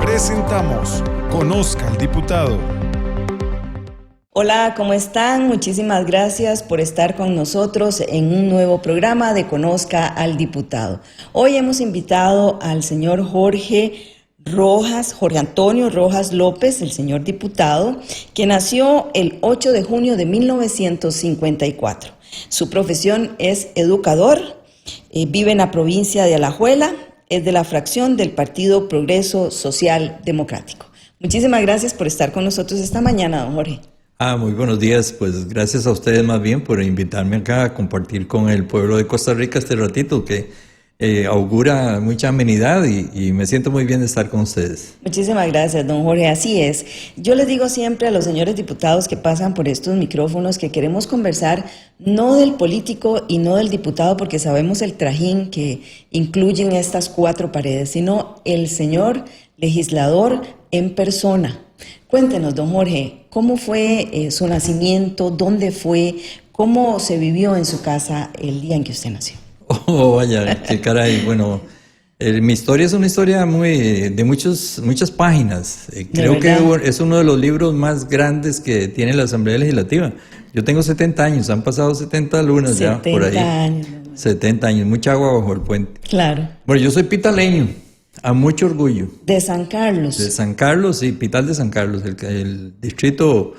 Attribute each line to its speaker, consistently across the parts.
Speaker 1: Presentamos Conozca al Diputado.
Speaker 2: Hola, ¿cómo están? Muchísimas gracias por estar con nosotros en un nuevo programa de Conozca al Diputado. Hoy hemos invitado al señor Jorge Antonio Rojas López, el señor diputado, que nació el 8 de junio de 1954. Su profesión es educador, vive en la provincia de Alajuela, es de la fracción del Partido Progreso Social Democrático. Muchísimas gracias por estar con nosotros esta mañana, don Jorge.
Speaker 3: Muy buenos días. Pues gracias a ustedes más bien por invitarme acá a compartir con el pueblo de Costa Rica este ratito que augura mucha amenidad y me siento muy bien de estar con ustedes.
Speaker 2: Muchísimas gracias, don Jorge. Así es. Yo les digo siempre a los señores diputados que pasan por estos micrófonos que queremos conversar no del político y no del diputado, porque sabemos el trajín que incluyen estas cuatro paredes, sino el señor legislador en persona. Cuéntenos, don Jorge, ¿cómo fue su nacimiento? ¿Dónde fue? ¿Cómo se vivió en su casa el día en que usted nació?
Speaker 3: Oh, vaya, qué caray. Bueno, mi historia es una historia de muchas páginas. Creo que es uno de los libros más grandes que tiene la Asamblea Legislativa. Yo tengo 70 años, han pasado 70 lunas ya por ahí.
Speaker 2: 70 años.
Speaker 3: 70 años, mucha agua bajo el puente.
Speaker 2: Claro.
Speaker 3: Bueno, yo soy pitaleño. A mucho orgullo.
Speaker 2: De San Carlos.
Speaker 3: De San Carlos, sí, Pital de San Carlos, el distrito,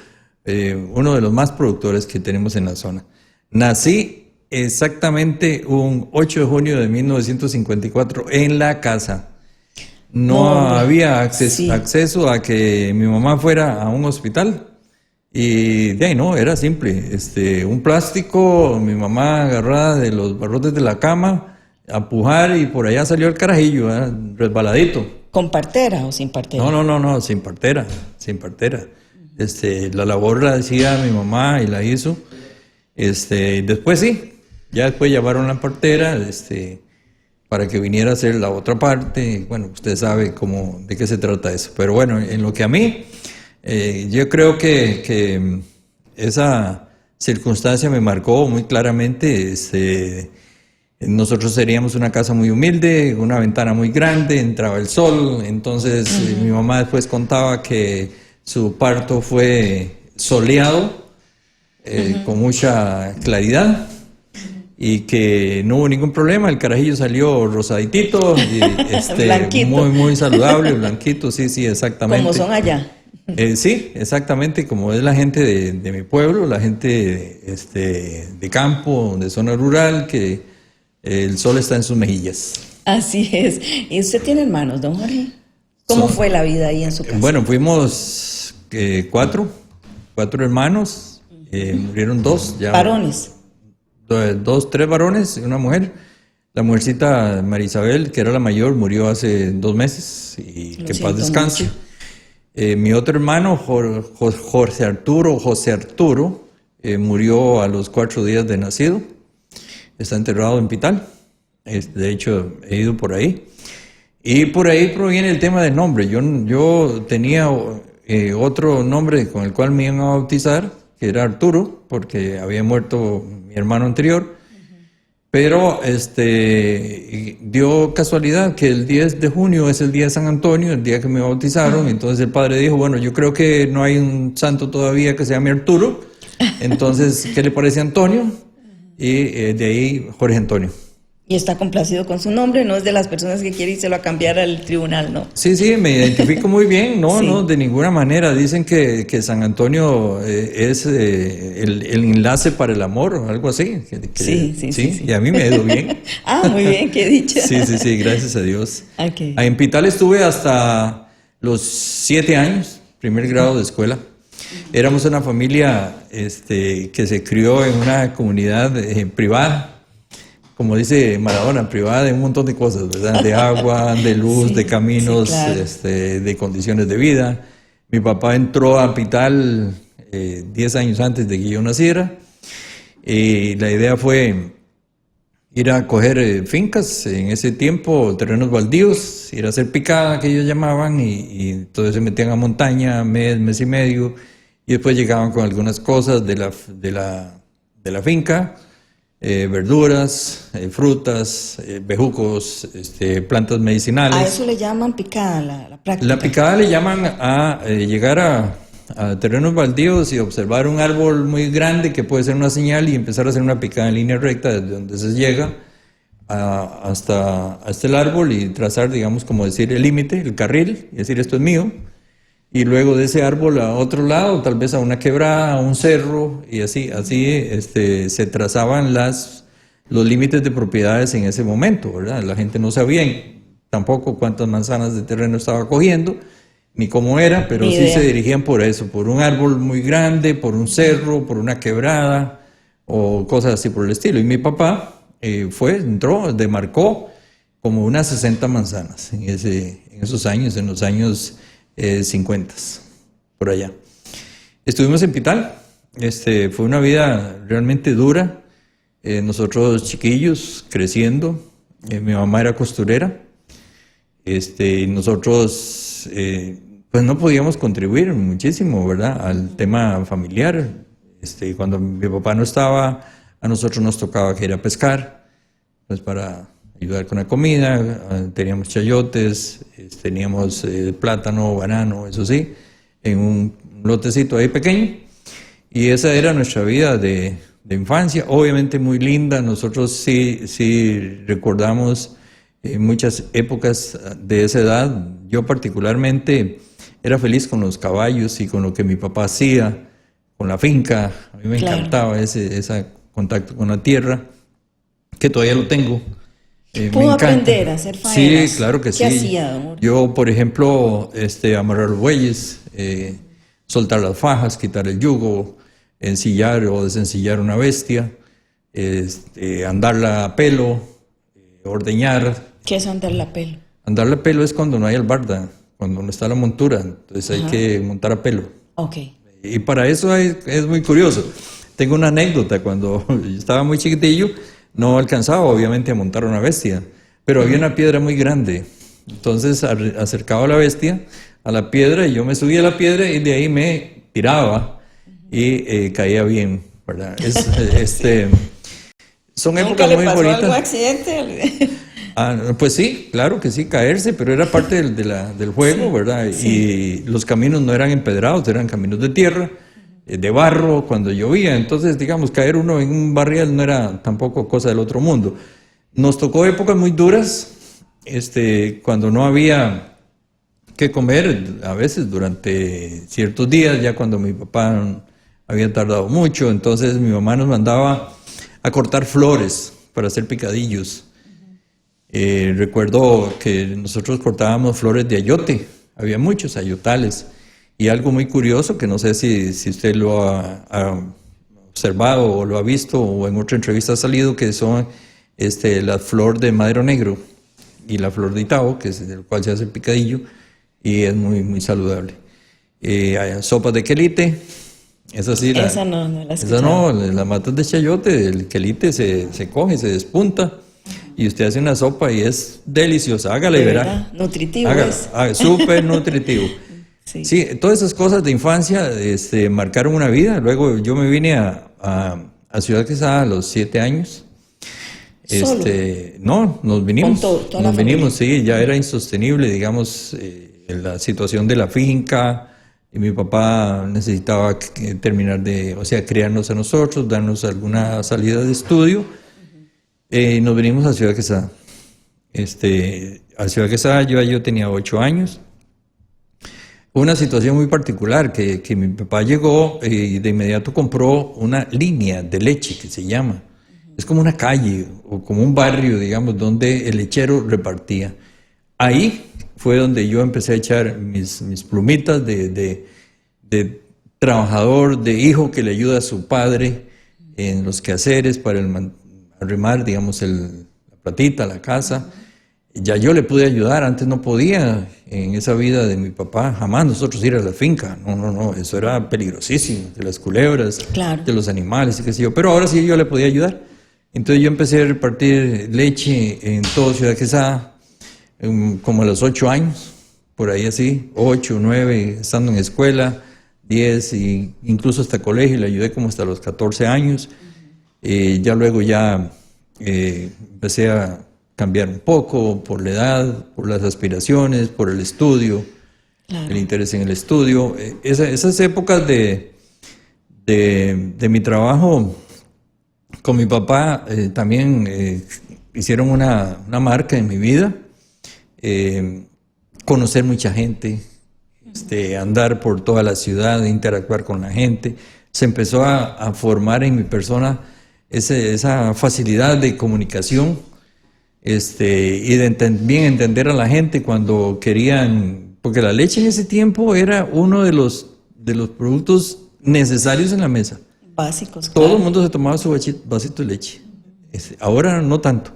Speaker 3: uno de los más productores que tenemos en la zona. Nací exactamente un 8 de junio de 1954 en la casa. No había acceso a que mi mamá fuera a un hospital. Y de ahí no, era simple. Un plástico, mi mamá agarrada de los barrotes de la cama, a pujar y por allá salió el carajillo, resbaladito.
Speaker 2: ¿Con partera o sin partera?
Speaker 3: No, sin partera. La labor la hacía mi mamá y la hizo. Después sí, ya después llamaron la partera, para que viniera a hacer la otra parte. Bueno, usted sabe de qué se trata eso. Pero bueno, en lo que a mí, yo creo que esa circunstancia me marcó muy claramente. Nosotros seríamos una casa muy humilde, una ventana muy grande, entraba el sol, entonces mi mamá después contaba que su parto fue soleado, con mucha claridad, y que no hubo ningún problema, el carajillo salió rosaditito, y muy saludable, blanquito, sí, exactamente.
Speaker 2: ¿Cómo son allá?
Speaker 3: Sí, exactamente, como es la gente de mi pueblo, la gente de campo, de zona rural, que el sol está en sus mejillas.
Speaker 2: Así es. ¿Y usted tiene hermanos, don Jorge? ¿Cómo fue la vida ahí en su casa?
Speaker 3: Bueno, fuimos cuatro hermanos, murieron dos.
Speaker 2: ¿Varones?
Speaker 3: Tres varones y una mujer. La mujercita Marisabel, que era la mayor, murió hace 2 meses y que en paz descanse. Mi otro hermano, José Arturo, murió a los 4 días de nacido. Está enterrado en Pital. De hecho, he ido por ahí. Y por ahí proviene el tema del nombre. Yo tenía otro nombre con el cual me iban a bautizar, que era Arturo, porque había muerto mi hermano anterior. Pero dio casualidad que el 10 de junio es el día de San Antonio, el día que me bautizaron. Entonces el padre dijo, bueno, yo creo que no hay un santo todavía que se llame Arturo. Entonces, ¿qué le parece a Antonio? Y de ahí Jorge Antonio.
Speaker 2: Y está complacido con su nombre, no es de las personas que quiere irse a cambiar al tribunal, ¿no?
Speaker 3: Sí, me identifico muy bien, no,
Speaker 2: sí.
Speaker 3: No, de ninguna manera. Dicen que San Antonio es el enlace para el amor o algo así. Sí, y a mí me ha ido bien.
Speaker 2: Muy bien, qué dicha.
Speaker 3: Sí, gracias a Dios.
Speaker 2: Okay.
Speaker 3: En Pital estuve hasta los 7 años, primer grado de escuela. Éramos una familia que se crió en una comunidad privada, como dice Maradona, privada de un montón de cosas, ¿verdad? De agua, de luz, de caminos, claro. De condiciones de vida. Mi papá entró a Pital 10 años antes de que yo naciera, y la idea fue ir a coger fincas, en ese tiempo terrenos baldíos, ir a hacer picada, que ellos llamaban, y entonces se metían a montaña, mes y medio, y después llegaban con algunas cosas de la finca, verduras, frutas, bejucos, plantas medicinales.
Speaker 2: A eso le llaman picada, la práctica.
Speaker 3: La picada le llaman a llegar a terrenos baldíos y observar un árbol muy grande que puede ser una señal y empezar a hacer una picada en línea recta desde donde se llega hasta el árbol y trazar, digamos, como decir el límite, el carril, y decir esto es mío. Y luego de ese árbol a otro lado, tal vez a una quebrada, a un cerro, y así se trazaban los límites de propiedades en ese momento, ¿verdad? La gente no sabía tampoco cuántas manzanas de terreno estaba cogiendo, ni cómo era, pero sí se dirigían por eso, por un árbol muy grande, por un cerro, por una quebrada, o cosas así por el estilo. Y mi papá entró, demarcó como unas 60 manzanas en esos años, en los años 50, por allá. Estuvimos en Pital, fue una vida realmente dura, nosotros chiquillos creciendo, mi mamá era costurera, y nosotros pues no podíamos contribuir muchísimo, ¿verdad?, al tema familiar. Cuando mi papá no estaba, a nosotros nos tocaba que ir a pescar, pues para ayudar con la comida. Teníamos chayotes, teníamos plátano, banano, eso sí, en un lotecito ahí pequeño. Y esa era nuestra vida de infancia, obviamente muy linda. Nosotros sí recordamos muchas épocas de esa edad. Yo particularmente era feliz con los caballos y con lo que mi papá hacía, con la finca. A mí me encantaba ese contacto con la tierra, que todavía lo tengo.
Speaker 2: ¿Pudo aprender a hacer faenas?
Speaker 3: Sí, claro que sí.
Speaker 2: ¿Qué hacía, don Jorge?
Speaker 3: Yo, por ejemplo, amarrar los bueyes, soltar las fajas, quitar el yugo, ensillar o desensillar una bestia, andarla a pelo, ordeñar.
Speaker 2: ¿Qué es andarla a pelo?
Speaker 3: Andarla a pelo es cuando no hay albarda, cuando no está la montura, entonces hay que montar a pelo.
Speaker 2: Ok.
Speaker 3: Y para eso es muy curioso. Tengo una anécdota. Cuando yo estaba muy chiquitillo, no alcanzaba obviamente a montar una bestia, pero había una piedra muy grande. Entonces acercaba la bestia a la piedra y yo me subía a la piedra y de ahí me tiraba y caía bien, ¿verdad? Son épocas muy bonitas. ¿Nunca le pasó
Speaker 2: algún accidente?
Speaker 3: Pues sí, claro que sí, caerse, pero era parte del juego, ¿verdad? Sí. Y los caminos no eran empedrados, eran caminos de tierra, de barro, cuando llovía. Entonces, digamos, caer uno en un barrial no era tampoco cosa del otro mundo. Nos tocó épocas muy duras, cuando no había que comer, a veces durante ciertos días, ya cuando mi papá había tardado mucho, entonces mi mamá nos mandaba a cortar flores para hacer picadillos. Recuerdo que nosotros cortábamos flores de ayote, había muchos ayotales, y algo muy curioso que no sé si usted lo ha observado o lo ha visto o en otra entrevista ha salido, que son la flor de madero negro y la flor de Itabo, que es del cual se hace el picadillo y es muy, muy saludable. Hay sopas de quelite, esa sí,
Speaker 2: esa no la escuchaba.
Speaker 3: Esa no, las matas de chayote, el quelite se coge, se despunta. Y usted hace una sopa y es deliciosa. Hágala y verá.
Speaker 2: Nutritivo es.
Speaker 3: Súper nutritivo. Sí, todas esas cosas de infancia marcaron una vida. Luego yo me vine a Ciudad Quesada a los 7 años.
Speaker 2: ¿Solo?
Speaker 3: No, nos vinimos.
Speaker 2: Con toda
Speaker 3: nos vinimos, sí, ya era insostenible, digamos, la situación de la finca. Y mi papá necesitaba terminar criarnos a nosotros, darnos alguna salida de estudio. Nos venimos a Ciudad Quesada. A Ciudad Quesada yo tenía 8 años. Una situación muy particular, que mi papá llegó y de inmediato compró una línea de leche que se llama. Es como una calle o como un barrio, digamos, donde el lechero repartía. Ahí fue donde yo empecé a echar mis plumitas de trabajador, de hijo que le ayuda a su padre en los quehaceres para arrimar, digamos, la platita, la casa. Ya yo le pude ayudar, antes no podía, en esa vida de mi papá, jamás nosotros ir a la finca, no, eso era peligrosísimo, de las culebras,
Speaker 2: claro,
Speaker 3: de los animales y qué sé yo, pero ahora sí yo le podía ayudar. Entonces yo empecé a repartir leche en toda Ciudad Quesada, como a los 8 años, por ahí así, 8, 9, estando en escuela, 10, e incluso hasta colegio, le ayudé como hasta los 14 años. Ya luego empecé a cambiar un poco por la edad, por las aspiraciones, por el estudio, claro, el interés en el estudio. Esas épocas de mi trabajo con mi papá también hicieron una marca en mi vida. Conocer mucha gente, andar por toda la ciudad, interactuar con la gente. Se empezó a formar en mi persona esa facilidad de comunicación, y de bien entender a la gente cuando querían, porque la leche en ese tiempo era uno de los productos necesarios en la mesa.
Speaker 2: Básicos,
Speaker 3: Todo
Speaker 2: claro.
Speaker 3: el mundo se tomaba su vasito de leche. Ahora no tanto.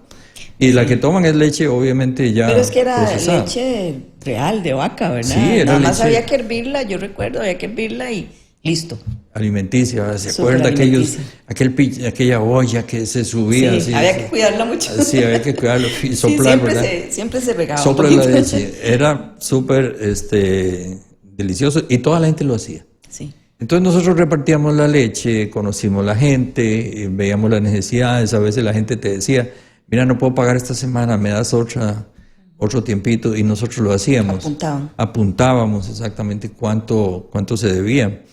Speaker 3: Y la que toman es leche, obviamente, ya
Speaker 2: Pero es que era
Speaker 3: procesada.
Speaker 2: leche real, de vaca, ¿verdad?
Speaker 3: Sí, era
Speaker 2: Nada más
Speaker 3: leche
Speaker 2: había que hervirla, yo recuerdo, había que hervirla y listo.
Speaker 3: Alimenticia, ¿se
Speaker 2: Súper
Speaker 3: acuerda
Speaker 2: alimenticia.
Speaker 3: aquella olla que se subía?
Speaker 2: Sí,
Speaker 3: así,
Speaker 2: había que cuidarla mucho.
Speaker 3: Sí, había que cuidarlo y
Speaker 2: Sí,
Speaker 3: soplar, ¿verdad?
Speaker 2: siempre se regaba
Speaker 3: Sopla
Speaker 2: un
Speaker 3: la
Speaker 2: poquito.
Speaker 3: leche. Era súper delicioso y toda la gente lo hacía.
Speaker 2: Sí.
Speaker 3: Entonces nosotros repartíamos la leche, conocimos la gente, veíamos las necesidades. A veces la gente te decía, mira, no puedo pagar esta semana, me das otro tiempito, y nosotros lo hacíamos. Apuntábamos exactamente cuánto se debía.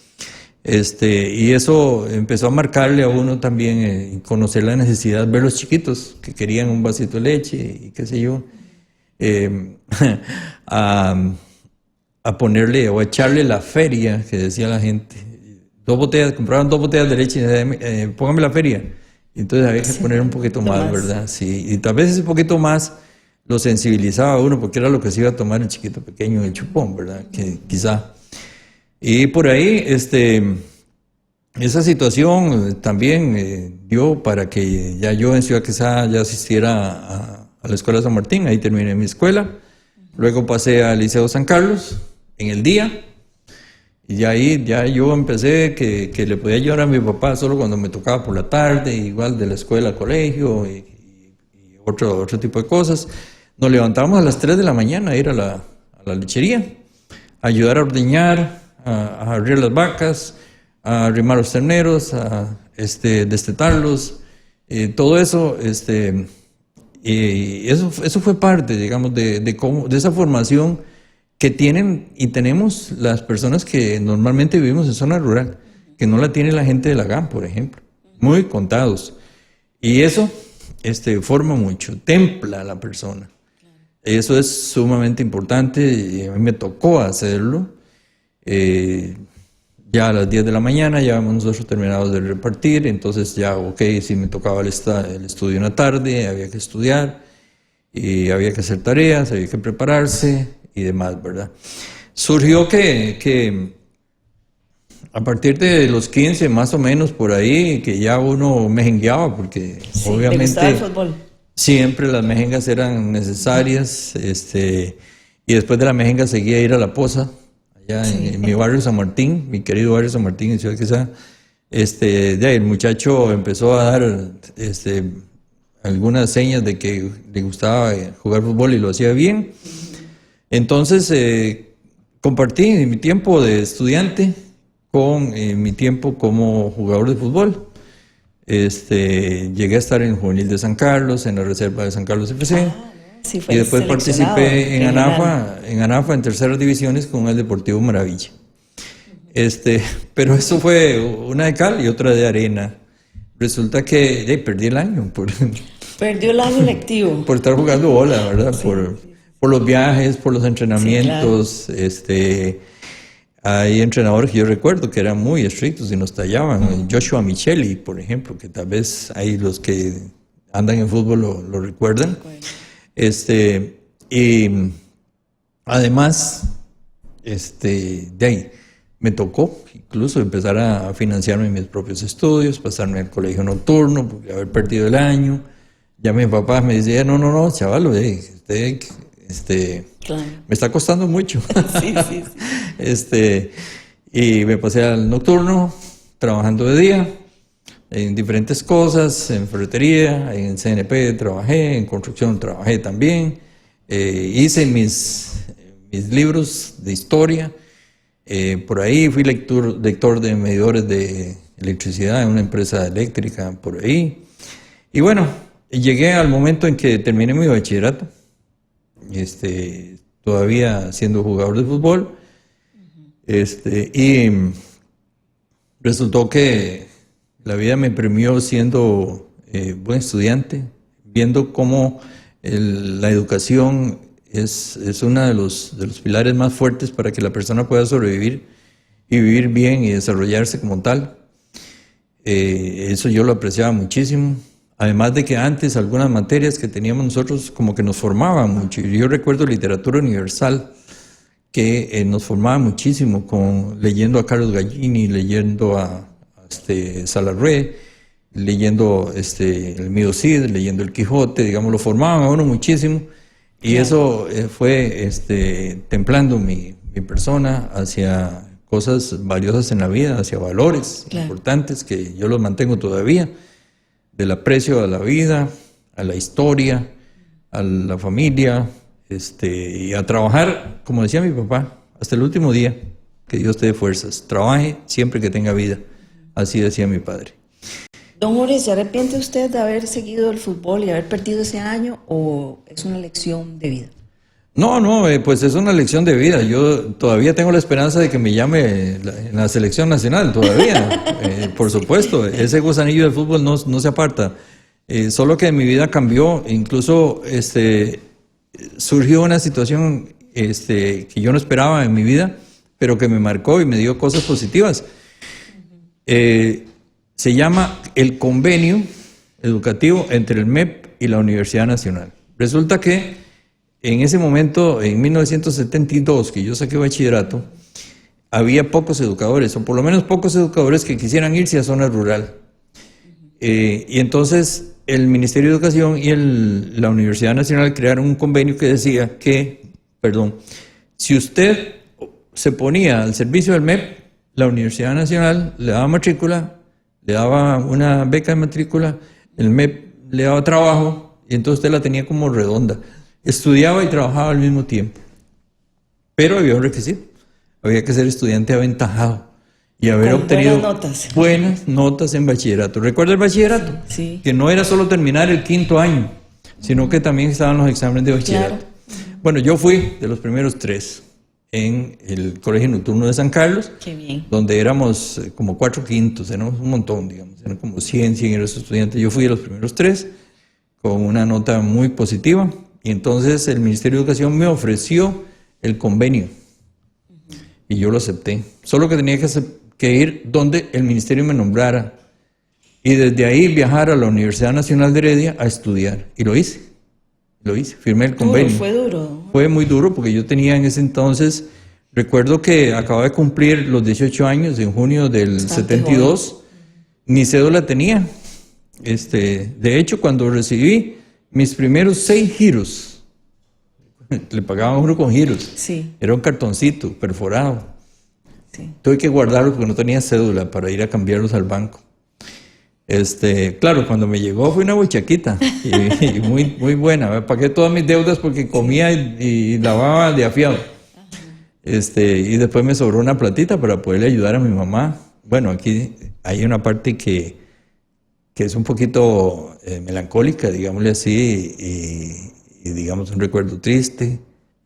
Speaker 3: Y eso empezó a marcarle a uno también, conocer la necesidad, ver los chiquitos que querían un vasito de leche y qué sé yo, a ponerle o a echarle la feria, que decía la gente. Compraban 2 botellas de leche, póngame la feria. Entonces había que poner un poquito más, ¿verdad? Sí, y tal vez ese poquito más lo sensibilizaba a uno, porque era lo que se iba a tomar el chiquito pequeño, el chupón, ¿verdad? Que quizá. Y por ahí, esa situación también dio para que ya yo en Ciudad Quesada ya asistiera a la Escuela San Martín. Ahí terminé mi escuela. Luego pasé al Liceo San Carlos en el día. Y ahí ya yo empecé que le podía ayudar a mi papá solo cuando me tocaba por la tarde, igual de la escuela al colegio y otro tipo de cosas. Nos levantábamos a las 3 de la mañana a ir a la lechería, a ayudar a ordeñar, a arrear las vacas, a arrimar los terneros, a destetarlos, todo eso, y eso fue parte, digamos, de esa formación que tienen y tenemos las personas que normalmente vivimos en zona rural, que no la tiene la gente de la GAM, por ejemplo, muy contados. Y eso forma mucho, templa a la persona. Eso es sumamente importante y a mí me tocó hacerlo. Ya a las 10 de la mañana ya habíamos nosotros terminados de repartir, entonces ya, si me tocaba el estudio en la tarde, había que estudiar, y había que hacer tareas, había que prepararse y demás, ¿verdad? Surgió que a partir de los 15 más o menos por ahí, que ya uno mejengueaba, porque
Speaker 2: sí,
Speaker 3: obviamente
Speaker 2: ¿le gustaba el fútbol?
Speaker 3: Siempre las mejengas eran necesarias, y después de la mejenga seguía a ir a La Poza, allá en mi barrio San Martín, mi querido barrio San Martín en Ciudad Quesada. El muchacho empezó a dar algunas señas de que le gustaba jugar fútbol y lo hacía bien. Entonces compartí mi tiempo de estudiante con mi tiempo como jugador de fútbol. Llegué a estar en el Juvenil de San Carlos, en la reserva de San Carlos FC.
Speaker 2: Sí, fue
Speaker 3: y después participé en
Speaker 2: general.
Speaker 3: ANAFA en terceras divisiones con el Deportivo Maravilla. Pero eso fue una de cal y otra de arena. Resulta que perdí el año
Speaker 2: Perdió el año lectivo.
Speaker 3: por estar jugando bola, ¿verdad?
Speaker 2: Sí.
Speaker 3: Por los viajes, por los entrenamientos. Sí, claro. Hay entrenadores que yo recuerdo que eran muy estrictos y nos tallaban. Joshua Micheli, por ejemplo, que tal vez hay los que andan en fútbol lo recuerdan. Y además, de ahí me tocó incluso empezar a financiarme mis propios estudios, pasarme al colegio nocturno, porque haber perdido el año. Ya mi papá me decía, no, chaval, usted, claro, me está costando mucho.
Speaker 2: Sí.
Speaker 3: Y me pasé al nocturno, trabajando de día, en diferentes cosas, en ferretería, en CNP trabajé, en construcción trabajé también. Hice mis libros de historia. Por ahí fui lector de medidores de electricidad en una empresa eléctrica por ahí. Y bueno, llegué al momento en que terminé mi bachillerato, todavía siendo jugador de fútbol, y resultó que la vida me premió siendo buen estudiante, viendo cómo la educación es uno de los pilares más fuertes para que la persona pueda sobrevivir y vivir bien y desarrollarse como tal. Eso yo lo apreciaba muchísimo. Además de que antes algunas materias que teníamos nosotros como que nos formaban mucho. Yo recuerdo literatura universal, que nos formaba muchísimo, leyendo a Carlos Gallini, leyendo a Salarrué, leyendo el Mío Cid, leyendo el Quijote, digamos, lo formaban a uno muchísimo. Y eso fue templando mi persona hacia cosas valiosas en la vida, hacia valores importantes que yo los mantengo todavía, del aprecio a la vida, a la historia, a la familia, y a trabajar, como decía mi papá, hasta el último día, que Dios te dé fuerzas, trabaje siempre que tenga vida, así decía mi padre.
Speaker 2: Don Jorge, ¿se arrepiente usted de haber seguido el fútbol y haber perdido ese año o es una lección de vida?
Speaker 3: No, pues es una lección de vida. Yo todavía tengo la esperanza de que me llame en la selección nacional, todavía, por supuesto. Ese gusanillo del fútbol no se aparta. Solo que mi vida cambió, incluso surgió una situación que yo no esperaba en mi vida, pero que me marcó y me dio cosas positivas. Se llama el convenio educativo entre el MEP y la Universidad Nacional. Resulta que en ese momento, en 1972, que yo saqué bachillerato, había pocos educadores, o por lo menos pocos educadores que quisieran irse a zona rural. Y entonces el Ministerio de Educación y la Universidad Nacional crearon un convenio que decía que, si usted se ponía al servicio del MEP, la Universidad Nacional le daba matrícula, le daba una beca de matrícula, el MEP le daba trabajo, y entonces usted la tenía como redonda. Estudiaba y trabajaba al mismo tiempo. Pero había un requisito. Había que ser estudiante aventajado y haber obtenido buenas notas en bachillerato. ¿Recuerda el bachillerato?
Speaker 2: Sí.
Speaker 3: Que no era solo terminar el 5º año, sino que también estaban los exámenes de bachillerato. Claro. Bueno, yo fui de los primeros 3 en el Colegio Nocturno de San Carlos.
Speaker 2: Qué bien.
Speaker 3: Donde éramos como 4/5, éramos un montón, digamos. Eran como 100 estudiantes. Yo fui de los primeros 3 con una nota muy positiva. Y entonces el Ministerio de Educación me ofreció el convenio y yo lo acepté. Solo que tenía que ir donde el ministerio me nombrara y desde ahí viajar a la Universidad Nacional de Heredia a estudiar. Y lo hice, firmé el convenio.
Speaker 2: Fue duro.
Speaker 3: Fue muy duro porque yo tenía en ese entonces, recuerdo que acababa de cumplir los 18 años en junio del 72, ni cédula tenía. De hecho, cuando recibí mis primeros 6 giros, le pagaban uno con giros.
Speaker 2: Sí.
Speaker 3: Era un cartoncito perforado.
Speaker 2: Sí.
Speaker 3: Tuve que guardarlos porque no tenía cédula para ir a cambiarlos al banco. Claro, cuando me llegó fue una huichaquita y muy, muy buena. Me pagué todas mis deudas porque comía y lavaba de afiado. Y después me sobró una platita para poderle ayudar a mi mamá. Bueno, aquí hay una parte que es un poquito melancólica, digámosle así, y digamos un recuerdo triste.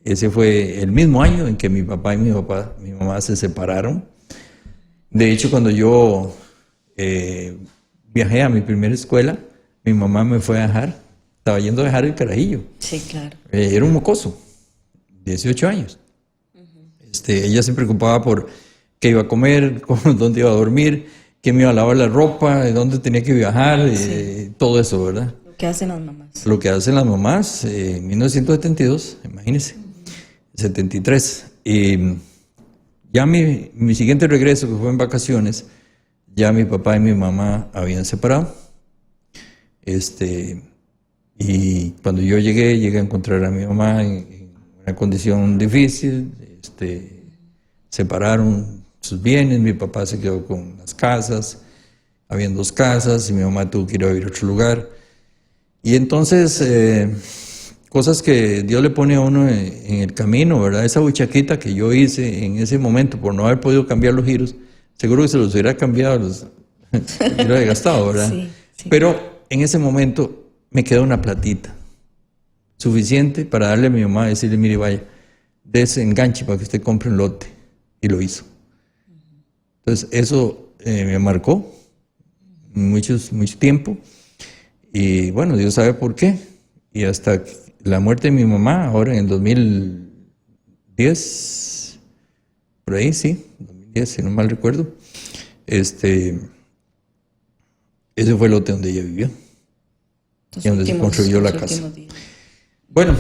Speaker 3: Ese fue el mismo año en que mi papá y mi mamá se separaron. De hecho, cuando yo viajé a mi primera escuela, mi mamá me fue a dejar. Estaba yendo a dejar el carajillo.
Speaker 2: Sí, claro.
Speaker 3: Era un mocoso, 18 años. Ella se preocupaba por qué iba a comer, dónde iba a dormir, quién me iba a lavar la ropa, de dónde tenía que viajar, todo eso, ¿verdad?
Speaker 2: Lo que hacen las mamás.
Speaker 3: Lo que hacen las mamás en 1972, imagínense, 73. Y ya mi siguiente regreso, que fue en vacaciones, ya mi papá y mi mamá habían separado. Y cuando yo llegué a encontrar a mi mamá en una condición difícil, separaron sus bienes, mi papá se quedó con las casas, habían 2 casas y mi mamá tuvo que ir a vivir a otro lugar. Y entonces, cosas que Dios le pone a uno en el camino, ¿verdad? Esa buchaquita que yo hice en ese momento por no haber podido cambiar los giros, seguro que se los hubiera cambiado Yo lo he gastado, ¿verdad?
Speaker 2: Sí, sí.
Speaker 3: Pero en ese momento me quedó una platita suficiente para darle a mi mamá y decirle, mire, vaya, desenganche para que usted compre un lote. Y lo hizo. Entonces, eso me marcó mucho tiempo. Y bueno, Dios sabe por qué. Y hasta la muerte de mi mamá, ahora en el 2010, por ahí, sí, 2010, si no mal recuerdo, ese fue el lote donde ella vivió. Y donde se construyó la casa. Bueno,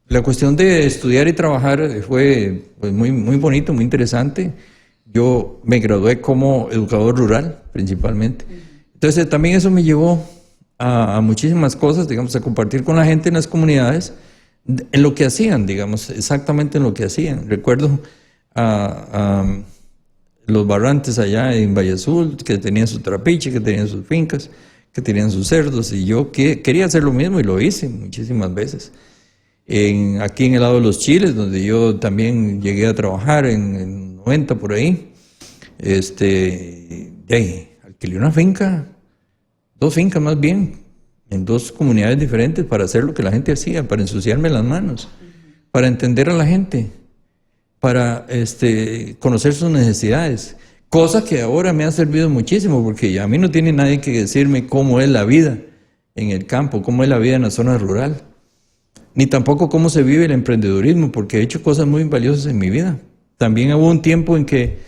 Speaker 3: la cuestión de estudiar y trabajar fue pues, muy bonito, muy interesante. Yo me gradué como educador rural, principalmente. Entonces, también eso me llevó a muchísimas cosas, digamos, a compartir con la gente en las comunidades, en lo que hacían, digamos, exactamente en lo que hacían. Recuerdo a los barrantes allá en Valle Azul, que tenían su trapiche, que tenían sus fincas, que tenían sus cerdos, y yo quería hacer lo mismo y lo hice muchísimas veces. Aquí en el lado de los Chiles, donde yo también llegué a trabajar en 90 por ahí, alquilé una finca, 2 fincas más bien, en 2 comunidades diferentes para hacer lo que la gente hacía, para ensuciarme las manos, para entender a la gente, para conocer sus necesidades. Cosa que ahora me ha servido muchísimo, porque a mí no tiene nadie que decirme cómo es la vida en el campo, cómo es la vida en la zona rural, ni tampoco cómo se vive el emprendedurismo, porque he hecho cosas muy valiosas en mi vida. También hubo un tiempo en que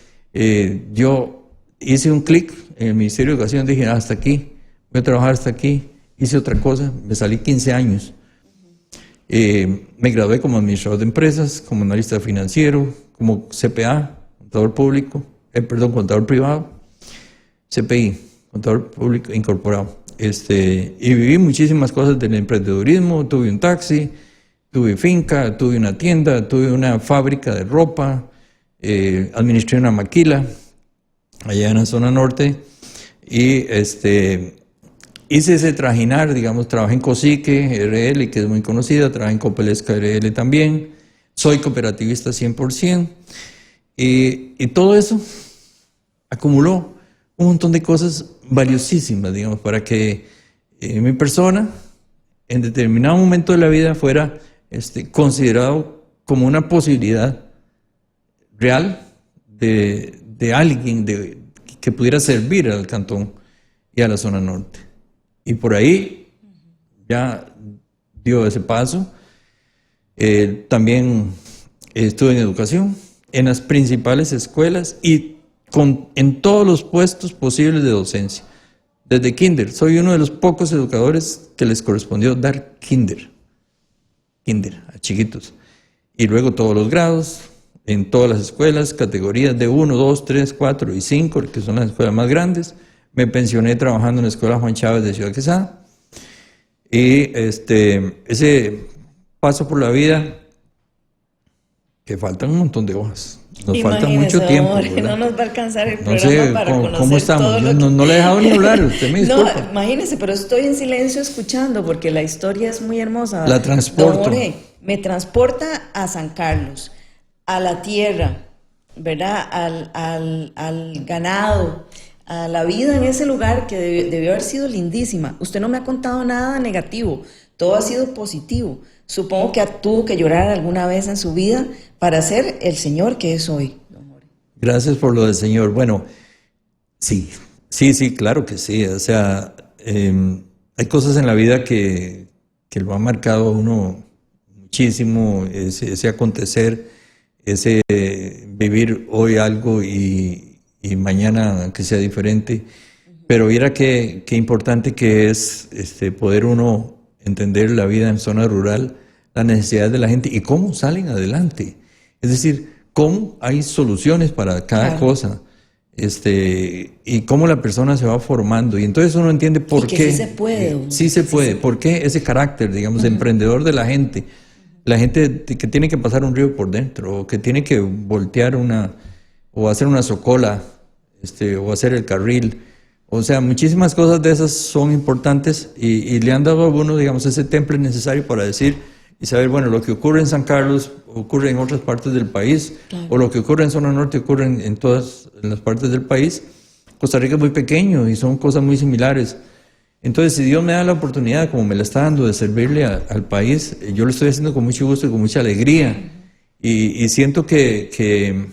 Speaker 3: yo hice un clic en el Ministerio de Educación, dije, hasta aquí, voy a trabajar hasta aquí, hice otra cosa, me salí 15 años. Me gradué como administrador de empresas, como analista financiero, como CPA, contador público, contador privado, CPI, contador público incorporado. Y viví muchísimas cosas del emprendedurismo, tuve un taxi, tuve finca, tuve una tienda, tuve una fábrica de ropa, administré una maquila allá en la zona norte y hice ese trajinar, digamos, trabajé en Cosique, RL, que es muy conocida, trabajé en Copelesca, RL también, soy cooperativista 100%, y todo eso acumuló un montón de cosas valiosísimas, digamos, para que mi persona en determinado momento de la vida fuera considerado como una posibilidad real de alguien que pudiera servir al cantón y a la zona norte. Y por ahí ya dio ese paso. También estuve en educación, en las principales escuelas y en todos los puestos posibles de docencia. Desde kinder, soy uno de los pocos educadores que les correspondió dar kinder a chiquitos. Y luego todos los grados, en todas las escuelas, categorías de 1, 2, 3, 4 y 5, que son las escuelas más grandes. Me pensioné trabajando en la Escuela Juan Chávez de Ciudad Quesada. Y ese paso por la vida, que faltan un montón de hojas. Nos falta mucho tiempo.
Speaker 2: No nos va a alcanzar el programa
Speaker 3: no sé,
Speaker 2: para conocer
Speaker 3: ¿cómo estamos?
Speaker 2: todo
Speaker 3: Yo no le he dejado ni hablar, usted me disculpa.
Speaker 2: No, imagínese, pero estoy en silencio escuchando porque la historia es muy hermosa.
Speaker 3: La transporto.
Speaker 2: Don Jorge, me transporta a San Carlos, a la tierra, ¿verdad? Al ganado, a la vida en ese lugar que debió haber sido lindísima. Usted no me ha contado nada negativo, todo ha sido positivo. Supongo que tuvo que llorar alguna vez en su vida para ser el señor que es hoy, don Jorge.
Speaker 3: Gracias por lo del señor. Bueno, sí, claro que sí. O sea, hay cosas en la vida que lo han marcado a uno muchísimo, ese acontecer, ese vivir hoy algo y mañana que sea diferente. Pero mira qué importante que es poder uno entender la vida en zona rural, las necesidades de la gente y cómo salen adelante. Es decir, cómo hay soluciones para cada cosa. Y cómo la persona se va formando. Y entonces uno entiende por qué.
Speaker 2: Sí se puede.
Speaker 3: Sí se puede. ¿Por qué ese carácter, digamos, emprendedor de la gente? La gente que tiene que pasar un río por dentro, o que tiene que voltear o hacer una socola, o hacer el carril. O sea, muchísimas cosas de esas son importantes y le han dado a uno, digamos, ese temple necesario para decir, y saber, bueno, lo que ocurre en San Carlos ocurre en otras partes del país, claro, o lo que ocurre en zona norte ocurre en todas las partes del país. Costa Rica es muy pequeño y son cosas muy similares. Entonces, si Dios me da la oportunidad, como me la está dando, de servirle al país, yo lo estoy haciendo con mucho gusto y con mucha alegría. Y siento que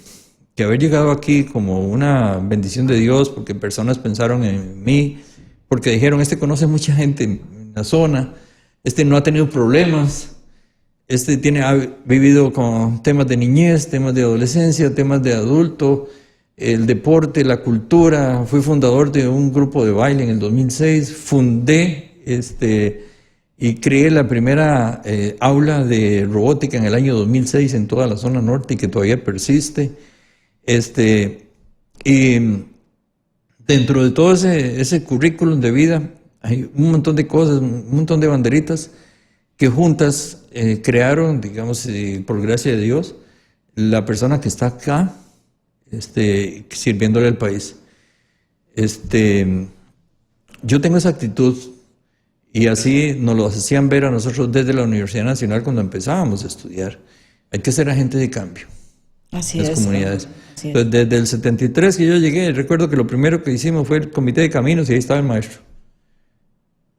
Speaker 3: haber llegado aquí como una bendición de Dios, porque personas pensaron en mí, porque dijeron, conoce mucha gente en la zona, no ha tenido problemas, ha vivido con temas de niñez, temas de adolescencia, temas de adulto, el deporte, la cultura. Fui fundador de un grupo de baile en el 2006, fundé y creé la primera aula de robótica en el año 2006 en toda la zona norte y que todavía persiste. Y dentro de todo ese currículum de vida hay un montón de cosas, un montón de banderitas que juntas crearon, digamos, por gracia de Dios, la persona que está acá sirviéndole al país. Yo tengo esa actitud y así nos lo hacían ver a nosotros desde la Universidad Nacional cuando empezábamos a estudiar. Hay que ser agente de cambio.
Speaker 2: Así
Speaker 3: las
Speaker 2: es,
Speaker 3: comunidades.
Speaker 2: Así es.
Speaker 3: Entonces, desde el 73 que yo llegué, recuerdo que lo primero que hicimos fue el comité de caminos y ahí estaba el maestro.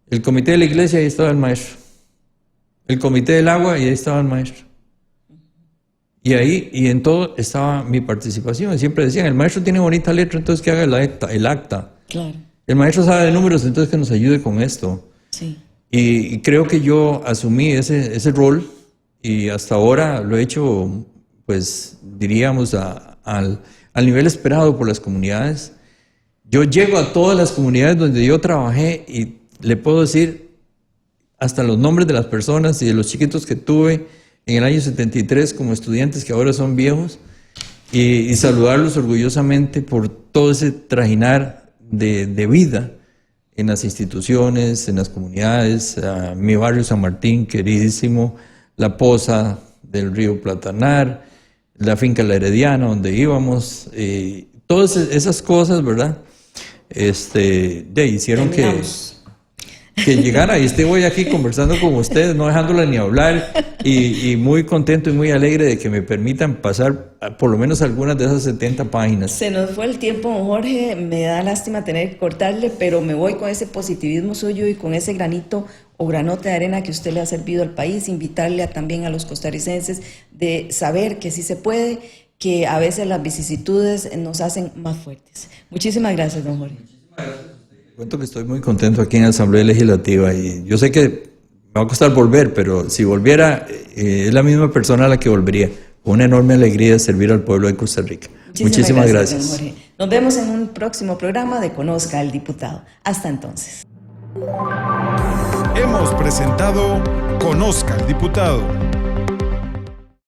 Speaker 3: El comité de la iglesia y ahí estaba el maestro. El comité del agua y ahí estaba el maestro. Y ahí, y en todo estaba mi participación. Siempre decían, el maestro tiene bonita letra, entonces que haga el acta.
Speaker 2: Claro.
Speaker 3: El maestro sabe de números, entonces que nos ayude con esto.
Speaker 2: Sí.
Speaker 3: Y creo que yo asumí ese rol y hasta ahora lo he hecho, pues diríamos, al nivel esperado por las comunidades. Yo llego a todas las comunidades donde yo trabajé y le puedo decir hasta los nombres de las personas y de los chiquitos que tuve en el año 73 como estudiantes que ahora son viejos y saludarlos orgullosamente por todo ese trajinar de vida en las instituciones, en las comunidades, mi barrio San Martín, queridísimo, La Poza del río Platanar, la finca La Herediana, donde íbamos, todas esas cosas, ¿verdad? Hicieron que llegara y estoy hoy aquí conversando con ustedes, no dejándola ni hablar y muy contento y muy alegre de que me permitan pasar por lo menos algunas de esas 70 páginas.
Speaker 2: Se nos fue el tiempo, don Jorge, me da lástima tener que cortarle, pero me voy con ese positivismo suyo y con ese granito o granote de arena que usted le ha servido al país, invitarle también a los costarricenses de saber que sí se puede, que a veces las vicisitudes nos hacen más fuertes. Muchísimas gracias, don Jorge.
Speaker 3: Muchísimas gracias. Cuento que estoy muy contento aquí en la Asamblea Legislativa y yo sé que me va a costar volver, pero si volviera, es la misma persona a la que volvería. Una enorme alegría de servir al pueblo de Costa Rica. Muchísimas gracias.
Speaker 2: Don Jorge. Nos vemos en un próximo programa de Conozca al Diputado. Hasta entonces.
Speaker 1: Hemos presentado Conozca al Diputado.